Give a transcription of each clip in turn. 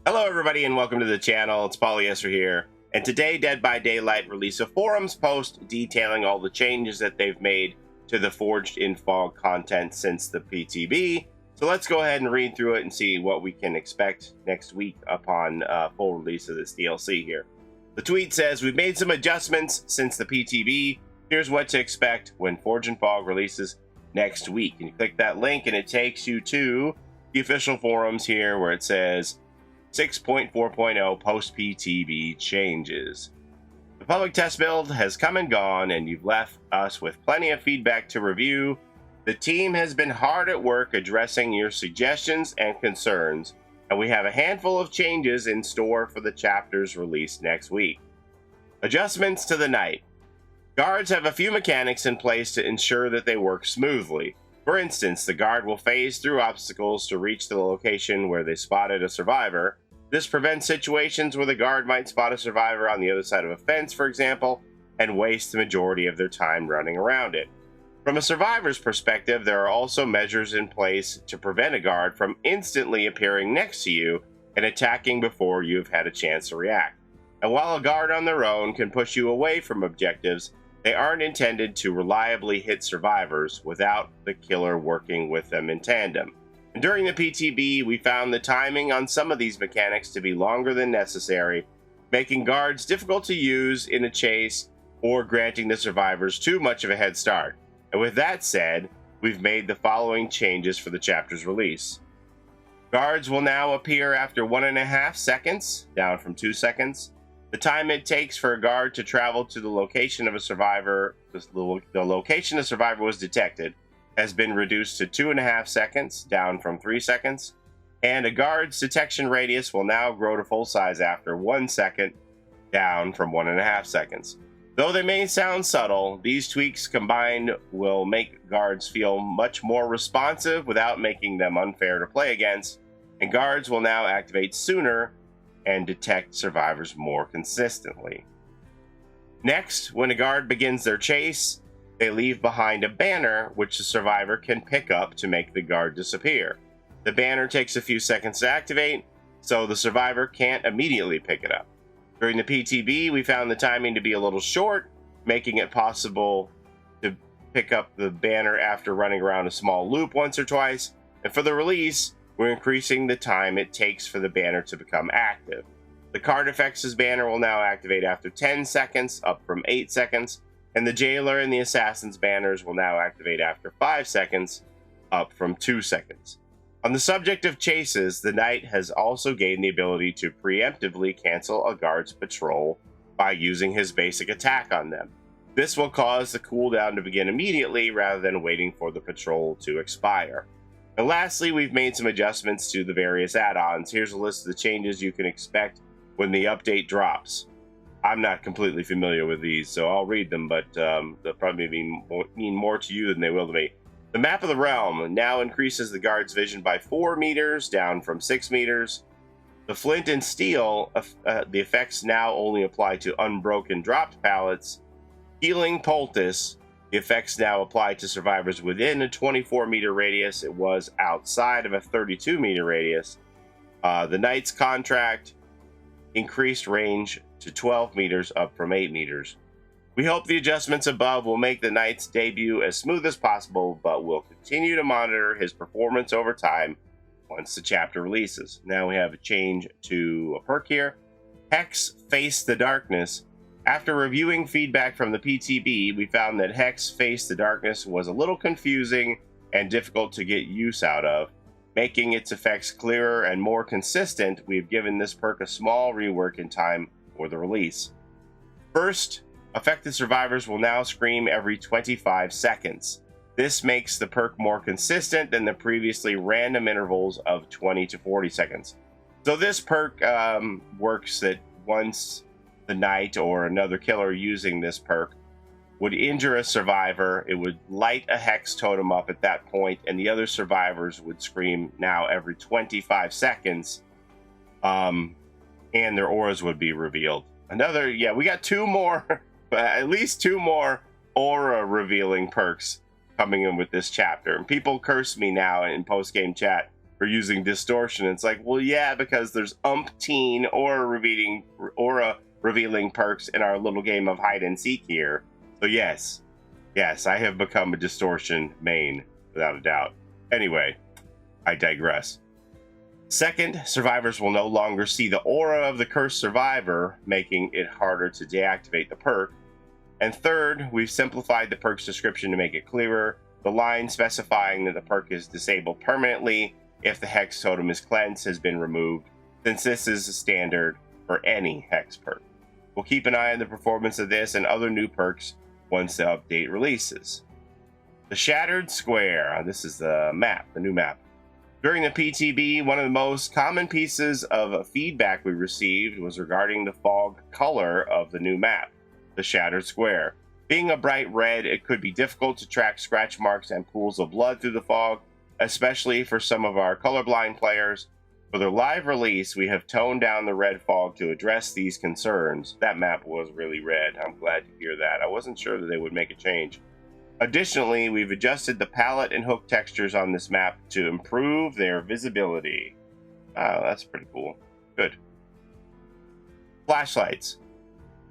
Hello everybody and welcome to the channel. It's Paulie Esther here, and today Dead by Daylight released a forums post detailing all the changes that they've made to the Forged in Fog content since the PTB. So let's go ahead and read through it and see what we can expect next week upon full release of this DLC here. The tweet says, "We've made some adjustments since the PTB. Here's what to expect when Forged in Fog releases next week." And you click that link and it takes you to the official forums here where it says 6.4.0 Post-PTB changes. The public test build has come and gone, and you've left us with plenty of feedback to review. The team has been hard at work addressing your suggestions and concerns, and we have a handful of changes in store for the chapters released next week. Adjustments to the night. Guards have a few mechanics in place to ensure that they work smoothly. For instance, the guard will phase through obstacles to reach the location where they spotted a survivor. This prevents situations where the guard might spot a survivor on the other side of a fence, for example, and waste the majority of their time running around it. From a survivor's perspective, there are also measures in place to prevent a guard from instantly appearing next to you and attacking before you've had a chance to react. And while a guard on their own can push you away from objectives, they aren't intended to reliably hit survivors without the killer working with them in tandem. And during the PTB, we found the timing on some of these mechanics to be longer than necessary, making guards difficult to use in a chase or granting the survivors too much of a head start. And with that said, we've made the following changes for the chapter's release. Guards will now appear after 1.5 seconds, down from 2 seconds. The time it takes for a guard to travel to the location of a survivor, the location a survivor was detected, has been reduced to 2.5 seconds, down from 3 seconds. And a guard's detection radius will now grow to full size after 1 second, down from 1.5 seconds. Though they may sound subtle, these tweaks combined will make guards feel much more responsive without making them unfair to play against, and guards will now activate sooner and detect survivors more consistently. Next, when a guard begins their chase, they leave behind a banner which the survivor can pick up to make the guard disappear. The banner takes a few seconds to activate, so the survivor can't immediately pick it up. During the PTB, we found the timing to be a little short, making it possible to pick up the banner after running around a small loop once or twice, and for the release, we're increasing the time it takes for the banner to become active. The card effects' banner will now activate after 10 seconds, up from 8 seconds, and the jailer and the assassin's banners will now activate after 5 seconds, up from 2 seconds. On the subject of chases, the knight has also gained the ability to preemptively cancel a guard's patrol by using his basic attack on them. This will cause the cooldown to begin immediately rather than waiting for the patrol to expire. And lastly, we've made some adjustments to the various add-ons. Here's a list of the changes you can expect when the update drops. I'm not completely familiar with these, so I'll read them, but they'll probably mean more to you than they will to me. The map of the realm now increases the guard's vision by 4 meters, down from 6 meters. The flint and steel, the effects now only apply to unbroken dropped pallets. Healing poultice, the effects now apply to survivors within a 24-meter radius. It was outside of a 32-meter radius. The Knight's contract increased range to 12 meters, up from 8 meters. We hope the adjustments above will make the Knight's debut as smooth as possible, but we'll continue to monitor his performance over time once the chapter releases. Now we have a change to a perk here. Hex Face the Darkness. After reviewing feedback from the PTB, we found that Hex Face the Darkness was a little confusing and difficult to get use out of. Making its effects clearer and more consistent, we've given this perk a small rework in time for the release. First, affected survivors will now scream every 25 seconds. This makes the perk more consistent than the previously random intervals of 20 to 40 seconds. So this perk works that once the knight or another killer using this perk would injure a survivor, it would light a hex totem up at that point, and the other survivors would scream now every 25 seconds, and their auras would be revealed. We got 2 more, at least 2 more aura revealing perks coming in with this chapter. And people curse me now in post-game chat for using distortion. It's like, well, yeah, because there's umpteen aura revealing perks in our little game of hide and seek here. So yes, I have become a distortion main without a doubt. Anyway, I digress. Second, survivors will no longer see the aura of the cursed survivor, making it harder to deactivate the perk. And third, we've simplified the perk's description to make it clearer. The line specifying that the perk is disabled permanently if the hex totem is cleansed has been removed, since this is a standard for any hex perk. We'll keep an eye on the performance of this and other new perks once the update releases. The Shattered Square. This is the map, the new map. During the PTB, one of the most common pieces of feedback we received was regarding the fog color of the new map, the Shattered Square. Being a bright red, it could be difficult to track scratch marks and pools of blood through the fog, especially for some of our colorblind players. For the live release, we have toned down the red fog to address these concerns. That map was really red. I'm glad to hear that. I wasn't sure that they would make a change. Additionally, we've adjusted the palette and hook textures on this map to improve their visibility. Oh, that's pretty cool. Good. Flashlights.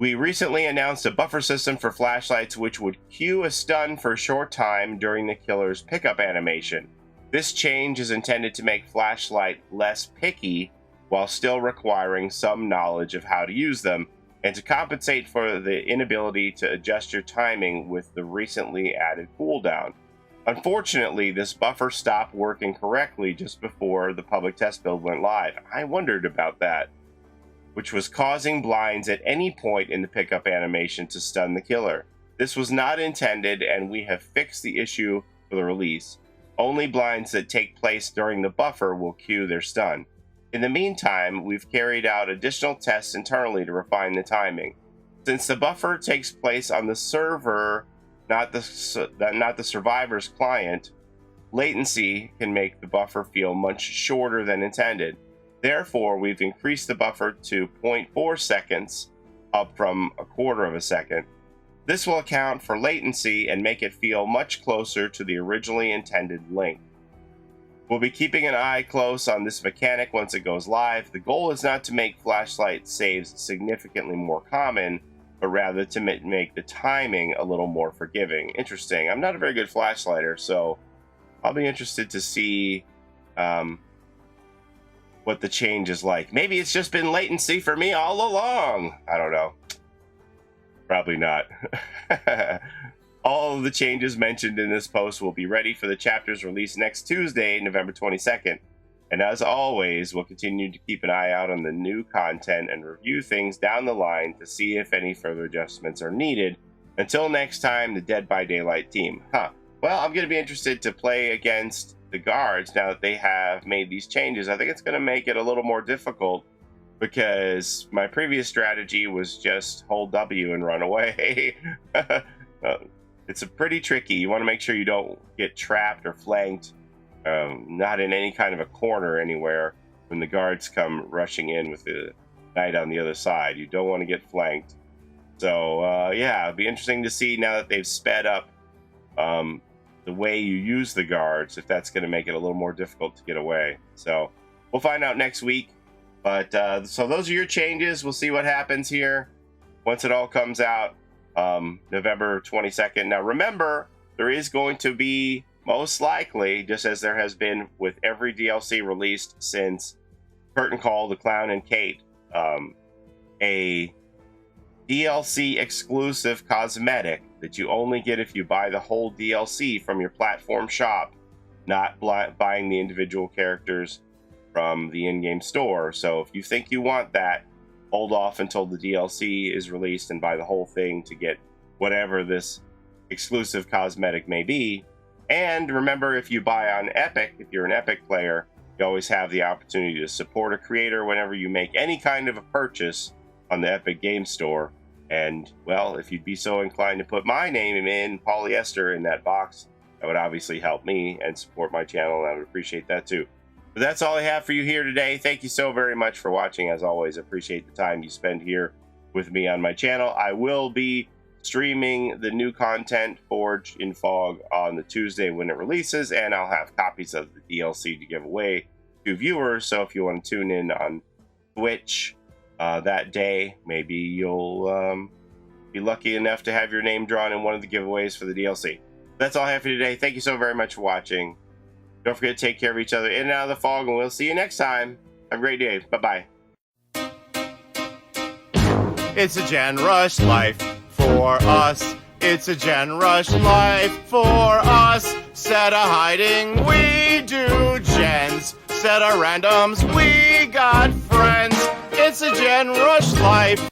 We recently announced a buffer system for flashlights which would cue a stun for a short time during the killer's pickup animation. This change is intended to make flashlight less picky while still requiring some knowledge of how to use them, and to compensate for the inability to adjust your timing with the recently added cooldown. Unfortunately, this buffer stopped working correctly just before the public test build went live. I wondered about that, which was causing blinds at any point in the pickup animation to stun the killer. This was not intended, and we have fixed the issue for the release. Only blinds that take place during the buffer will cue their stun. In the meantime, we've carried out additional tests internally to refine the timing. Since the buffer takes place on the server, not the survivor's client, latency can make the buffer feel much shorter than intended. Therefore, we've increased the buffer to 0.4 seconds, up from a quarter of a second. This will account for latency and make it feel much closer to the originally intended length. We'll be keeping an eye close on this mechanic once it goes live. The goal is not to make flashlight saves significantly more common, but rather to make the timing a little more forgiving. Interesting. I'm not a very good flashlighter, so I'll be interested to see what the change is like. Maybe it's just been latency for me all along. I don't know. Probably not. All of the changes mentioned in this post will be ready for the chapter's release next Tuesday, November 22nd. And as always, we'll continue to keep an eye out on the new content and review things down the line to see if any further adjustments are needed. Until next time, the Dead by Daylight team. Well, I'm going to be interested to play against the guards now that they have made these changes. I think it's going to make it a little more difficult because my previous strategy was just hold W and run away. It's pretty tricky. You want to make sure you don't get trapped or flanked, not in any kind of a corner anywhere when the guards come rushing in with the knight on the other side. You don't want to get flanked. So, yeah, it'll be interesting to see now that they've sped up the way you use the guards, if that's going to make it a little more difficult to get away. So, we'll find out next week. But, so those are your changes. We'll see what happens here once it all comes out. November 22nd. Now remember, there is going to be, most likely, just as there has been with every DLC released since Curtain Call, The Clown and Kate, a DLC exclusive cosmetic that you only get if you buy the whole DLC from your platform shop, not buying the individual characters from the in-game store. So if you think you want that, hold off until the DLC is released and buy the whole thing to get whatever this exclusive cosmetic may be. And remember, if you buy on Epic, if you're an Epic player, you always have the opportunity to support a creator whenever you make any kind of a purchase on the Epic Game Store. And, well, if you'd be so inclined to put my name in, Paulie Esther, in that box, that would obviously help me and support my channel, and I would appreciate that too. But that's all I have for you here today. Thank you so very much for watching. As always, appreciate the time you spend here with me on my channel. I will be streaming the new content, Forged in Fog, on the Tuesday when it releases, and I'll have copies of the DLC to give away 2 viewers. So if you want to tune in on Twitch that day, maybe you'll be lucky enough to have your name drawn in one of the giveaways for the DLC. That's all I have for today. Thank you so very much for watching. Don't forget to take care of each other in and out of the fog, and we'll see you next time. Have a great day. Bye-bye. It's a Gen Rush life for us. It's a Gen Rush life for us. Set a hiding, we do gens. Set a randoms, we got friends. It's a Gen Rush life